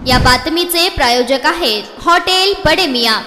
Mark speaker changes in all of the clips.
Speaker 1: या बातमीचे प्रायोजक आहेत हॉटेल बडे मियां।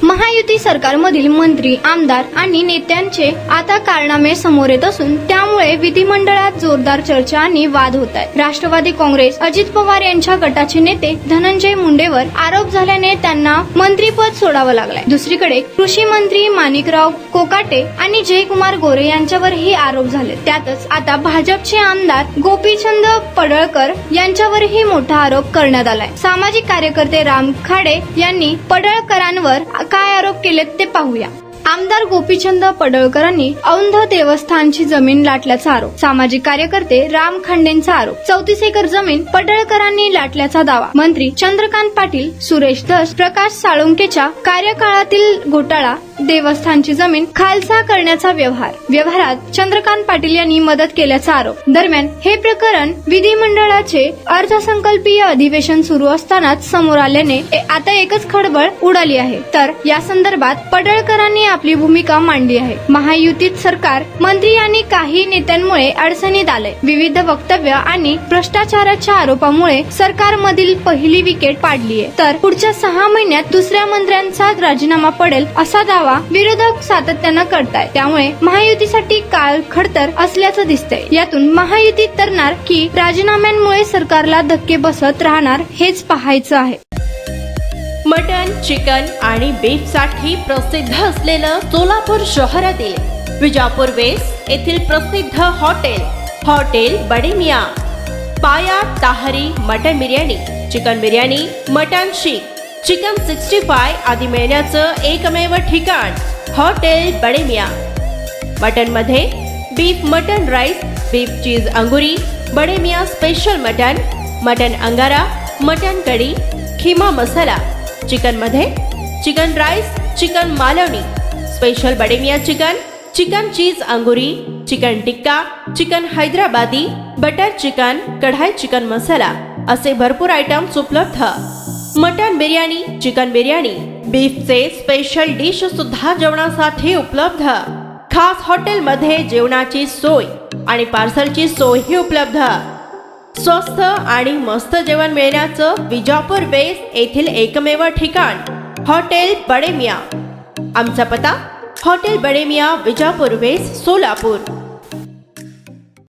Speaker 2: महायुती सरकारमधील मंत्री, आमदार आणि नेत्यांचे आता कारनामे समोर येत असून त्यामुळे विधिमंडळात जोरदार चर्चा आणि वाद होत आहेत। राष्ट्रवादी काँग्रेस अजित पवार यांच्या गटाचे नेते धनंजय मुंडेवर आरोप झाल्याने त्यांना मंत्रीपद सोडावं लागलंय। दुसरीकडे कृषी मंत्री माणिकराव कोकाटे आणि जयकुमार गोरे यांच्यावरही आरोप झाले। त्यातच आता भाजपचे आमदार गोपीचंद पडळकर यांच्यावरही मोठा आरोप करण्यात आलाय। सामाजिक कार्यकर्ते राम खाडे यांनी पडळकरांवर काय आरोप केलेत ते पाहूया। आमदार गोपीचंद पडळकरांनी औंध देवस्थानची जमीन लाटल्याचा आरोप। सामाजिक कार्यकर्ते राम खांडेंचा आरोप। 34 एकर जमीन पडळकरांनी लाटल्याचा दावा। मंत्री चंद्रकांत पाटील, सुरेश धस, प्रकाश साळुंकेच्या कार्यकाळातील घोटाळा, देवस्थानची जमीन खालसा करण्याचा व्यवहारात चंद्रकांत पाटील यांनी मदत केल्याचा आरोप। दरम्यान हे प्रकरण विधिमंडळाचे अर्थसंकल्पीय अधिवेशन सुरू असतानाच समोर आल्याने आता एकच खळबळ उडाली आहे। तर या संदर्भात पडळकरांनी आपली भूमिका मांडली आहे। महायुतीत सरकार, मंत्री आणि काही नेत्यांमुळे अडचणीत आले। विविध वक्तव्य आणि भ्रष्टाचाराच्या आरोपामुळे सरकारमधील पहिली विकेट पाडली आहे। तर पुढच्या 6 महिन्यात दुसऱ्या मंत्र्यांचा राजीनामा पडेल असा दावा विरोधक सातत्यानं करतायत। त्यामुळे महायुतीसाठी काळ खडतर असल्याचं दिसतंय। यातून महायुतीत तरणार की राजीनाम्यांमुळे सरकारला धक्के बसत राहणार हेच पाहायचं आहे।
Speaker 3: मटन, चिकन आणि बीफ साठी प्रसिद्ध असलेलं सोलापूर शहरातील विजापूर वेस्ट येथील प्रसिद्ध hotel Bade Miyan. Paya, tahari, mutton biryani, chicken biryani, mutton seekh, chicken 65 आदी मिळण्याचं एकमेव ठिकाण हॉटेल बडे मियां। मटन मध्ये beef mutton rice, beef cheese अंगुरी, बडे मियां स्पेशल मटन अंगारा, मटन कढी, खिमा मसाला। चिकन मध्ये chicken rice, chicken Malvani, special Bade Miyan chicken cheese अंगुरी, chicken tikka, chicken Hyderabadi, butter chicken, kadai chicken masala असे भरपूर आयटम्स उपलब्ध। मटन बिर्याणी, चिकन बिर्याणी, बीफचे स्पेशल डिश सुद्धा जेवणासाठी उपलब्ध। खास हॉटेलमध्ये जेवणाची सोय आणि पार्सलची सोयही उपलब्ध। स्वस्त आणि मस्त जेवण मिळण्याचं विजापूर वेस्ट येथील एकमेव ठिकाण हॉटेल बडे मियां। आमचा पत्ता हॉटेल बडे मियां, विजापूर वेस्ट, सोलापूर।